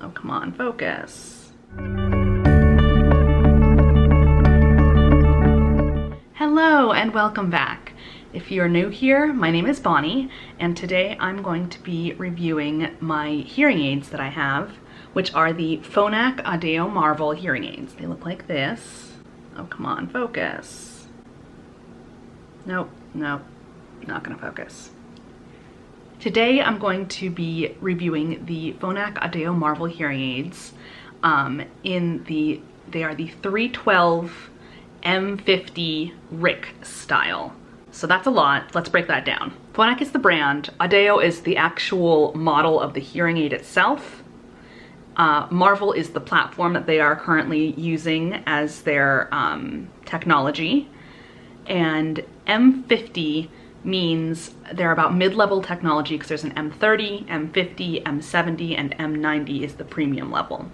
Oh, come on, focus. Hello and welcome back. If you're new here, my name is Bonnie, and today I'm going to be reviewing my hearing aids that I have, which are the Phonak Audéo Marvel hearing aids. They look like this. Oh, come on, focus. Nope, not gonna focus. Today I'm going to be reviewing the Phonak Audéo Marvel hearing aids. They are the 312 M50 RIC style. So that's a lot. Let's break that down. Phonak is the brand. Audéo is the actual model of the hearing aid itself. Marvel is the platform that they are currently using as their technology. And M50 means they're about mid-level technology because there's an M30, M50, M70, and M90 is the premium level.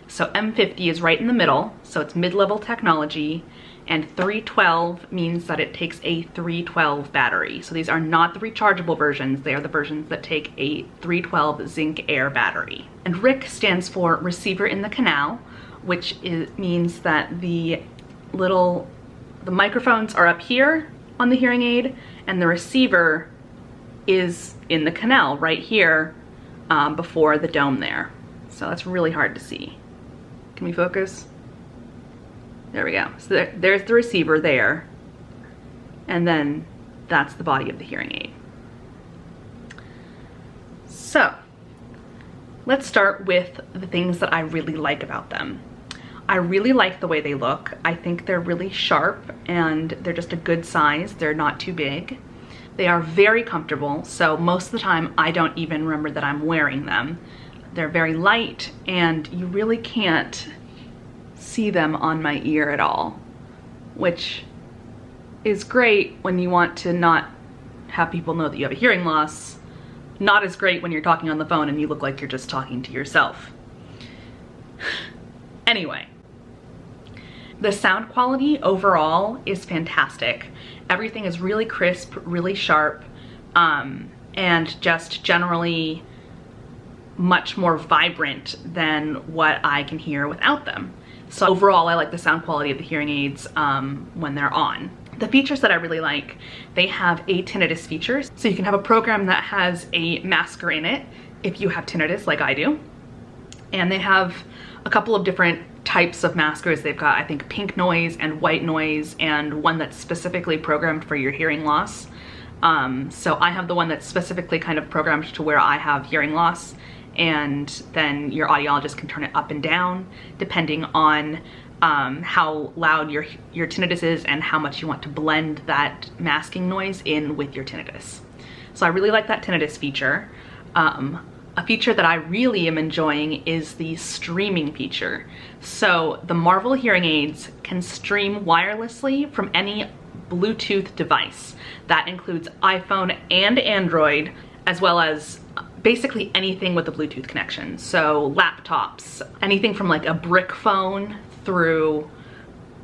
So M50 is right in the middle, so it's mid-level technology, and 312 means that it takes a 312 battery. So these are not the rechargeable versions, they are the versions that take a 312 zinc air battery. And RIC stands for receiver in the canal, which means that the microphones are up here on the hearing aid, and the receiver is in the canal right here before the dome there. So that's really hard to see. Can we focus? There we go. So there's the receiver there, and then that's the body of the hearing aid. So let's start with the things that I really like about them. I really like the way they look. I think they're really sharp and they're just a good size. They're not too big. They are very comfortable, so most of the time I don't even remember that I'm wearing them. They're very light and you really can't see them on my ear at all, which is great when you want to not have people know that you have a hearing loss. Not as great when you're talking on the phone and you look like you're just talking to yourself. Anyway, the sound quality overall is fantastic. Everything is really crisp, really sharp, and just generally much more vibrant than what I can hear without them. So overall, I like the sound quality of the hearing aids when they're on. The features that I really like, they have a tinnitus feature. So you can have a program that has a masker in it if you have tinnitus like I do. And they have a couple of different types of maskers. They've got, I think, pink noise and white noise, and one that's specifically programmed for your hearing loss. So I have the one that's specifically kind of programmed to where I have hearing loss, and then your audiologist can turn it up and down depending on how loud your tinnitus is and how much you want to blend that masking noise in with your tinnitus. So I really like that tinnitus feature. A feature that I really am enjoying is the streaming feature. So the Marvel hearing aids can stream wirelessly from any Bluetooth device. That includes iPhone and Android, as well as basically anything with a Bluetooth connection. So laptops, anything from like a brick phone through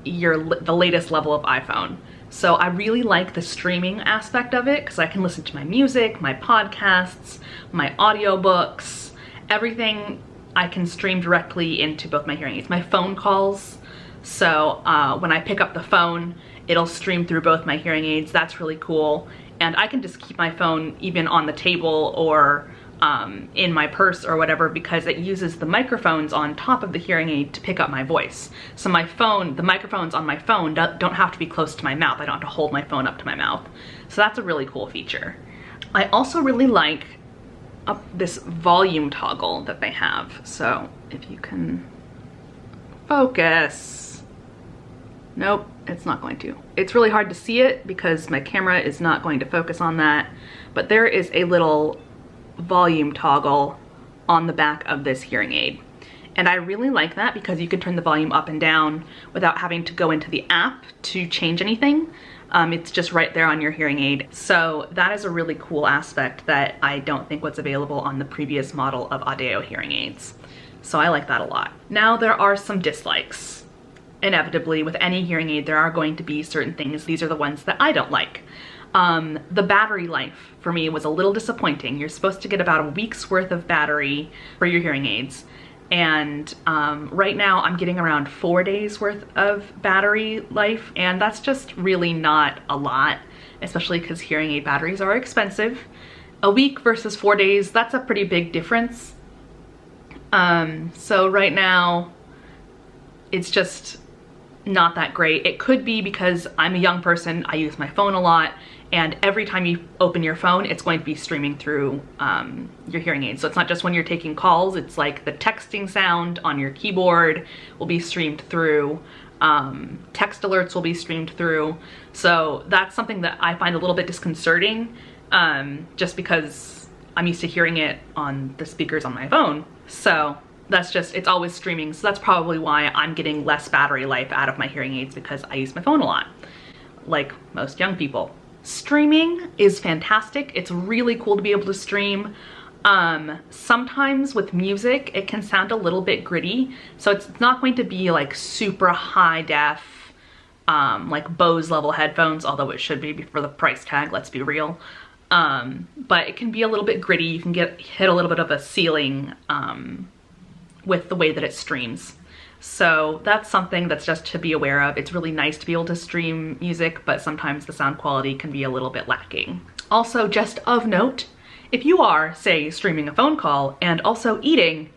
the latest level of iPhone. So I really like the streaming aspect of it because I can listen to my music, my podcasts, my audiobooks, everything I can stream directly into both my hearing aids. My phone calls, so when I pick up the phone, it'll stream through both my hearing aids. That's really cool. And I can just keep my phone even on the table or in my purse or whatever, because it uses the microphones on top of the hearing aid to pick up my voice. So my phone, the microphones on my phone don't have to be close to my mouth. I don't have to hold my phone up to my mouth. So that's a really cool feature. I also really like this volume toggle that they have. So if you can focus. Nope, it's not going to. It's really hard to see it because my camera is not going to focus on that, but there is a little volume toggle on the back of this hearing aid. And I really like that because you can turn the volume up and down without having to go into the app to change anything. It's just right there on your hearing aid. So that is a really cool aspect that I don't think was available on the previous model of Audéo hearing aids. So I like that a lot. Now there are some dislikes. Inevitably, with any hearing aid, there are going to be certain things. These are the ones that I don't like. The battery life for me was a little disappointing. You're supposed to get about a week's worth of battery for your hearing aids. And right now I'm getting around 4 days worth of battery life, and that's just really not a lot, especially because hearing aid batteries are expensive. A week versus 4 days, that's a pretty big difference. So right now it's just not that great. It could be because I'm a young person, I use my phone a lot, and every time you open your phone, it's going to be streaming through your hearing aid. So it's not just when you're taking calls, it's like the texting sound on your keyboard will be streamed through, text alerts will be streamed through. So that's something that I find a little bit disconcerting, just because I'm used to hearing it on the speakers on my phone. So that's just, it's always streaming. So that's probably why I'm getting less battery life out of my hearing aids, because I use my phone a lot, like most young people. Streaming is fantastic. It's really cool to be able to stream. Sometimes with music, it can sound a little bit gritty. So it's not going to be like super high def, like Bose level headphones, although it should be for the price tag, let's be real. But it can be a little bit gritty. You can hit a little bit of a ceiling with the way that it streams. So that's something that's just to be aware of. It's really nice to be able to stream music, but sometimes the sound quality can be a little bit lacking. Also, just of note, if you are, say, streaming a phone call and also eating,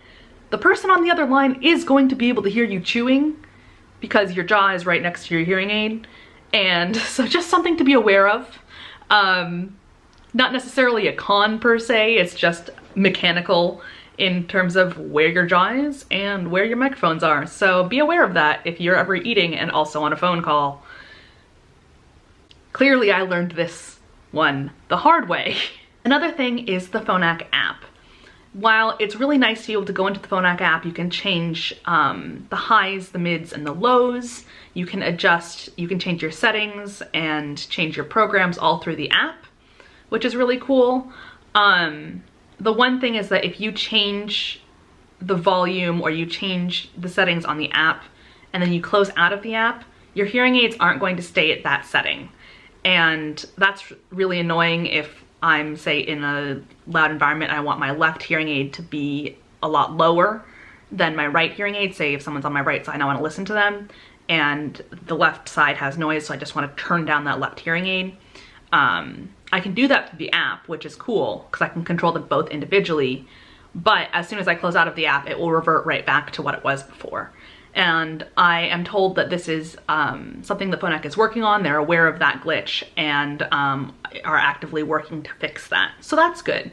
the person on the other line is going to be able to hear you chewing because your jaw is right next to your hearing aid. And so just something to be aware of. Not necessarily a con per se, it's just mechanical in terms of where your jaw is and where your microphones are. So be aware of that if you're ever eating and also on a phone call. Clearly I learned this one the hard way. Another thing is the Phonak app. While it's really nice to be able to go into the Phonak app, you can change the highs, the mids, and the lows. You can adjust, you can change your settings and change your programs all through the app, which is really cool. The one thing is that if you change the volume or you change the settings on the app and then you close out of the app, your hearing aids aren't going to stay at that setting. And that's really annoying if I'm, say, in a loud environment and I want my left hearing aid to be a lot lower than my right hearing aid. Say if someone's on my right side and I want to listen to them and the left side has noise, so I just want to turn down that left hearing aid. I can do that through the app, which is cool because I can control them both individually, but as soon as I close out of the app, it will revert right back to what it was before. And I am told that this is something that Phonak is working on. They're aware of that glitch and are actively working to fix that. So that's good.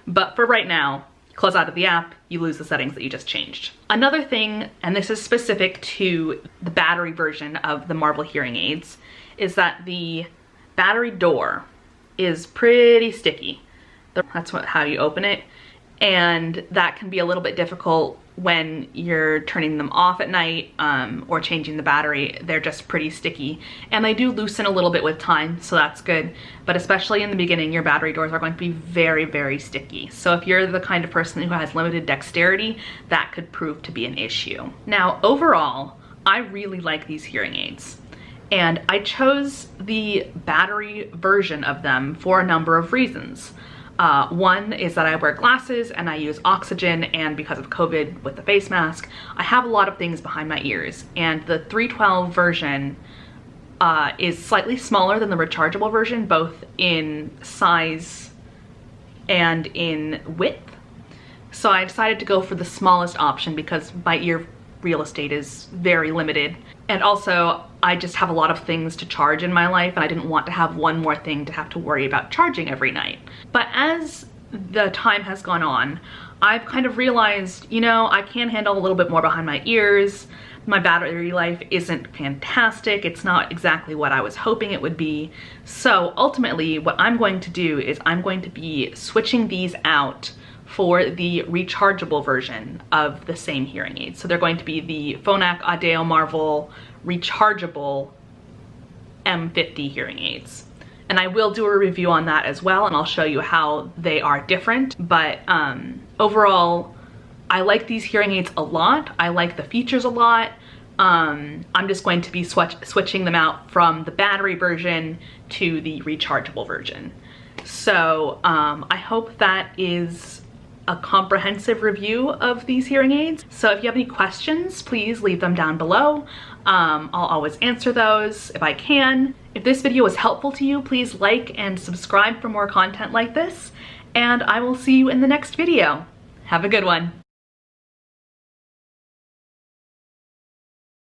But for right now, close out of the app, you lose the settings that you just changed. Another thing, and this is specific to the battery version of the Marvel hearing aids, is that the battery door is pretty sticky. That's how you open it. And that can be a little bit difficult when you're turning them off at night or changing the battery. They're just pretty sticky. And they do loosen a little bit with time, so that's good. But especially in the beginning, your battery doors are going to be very, very sticky. So if you're the kind of person who has limited dexterity, that could prove to be an issue. Now, overall, I really like these hearing aids. And I chose the battery version of them for a number of reasons. One is that I wear glasses and I use oxygen, and because of COVID with the face mask, I have a lot of things behind my ears. And the 312 version is slightly smaller than the rechargeable version, both in size and in width. So I decided to go for the smallest option because my ear real estate is very limited. And also, I just have a lot of things to charge in my life and I didn't want to have one more thing to have to worry about charging every night. But as the time has gone on, I've kind of realized, you know, I can handle a little bit more behind my ears. My battery life isn't fantastic. It's not exactly what I was hoping it would be. So ultimately, what I'm going to do is I'm going to be switching these out for the rechargeable version of the same hearing aid. So they're going to be the Phonak Audéo Marvel rechargeable M50 hearing aids. And I will do a review on that as well, and I'll show you how they are different. But overall, I like these hearing aids a lot. I like the features a lot. I'm just going to be switching them out from the battery version to the rechargeable version. So I hope that is a comprehensive review of these hearing aids. So if you have any questions, please leave them down below. I'll always answer those if I can. If this video was helpful to you, please like and subscribe for more content like this, and I will see you in the next video. Have a good one.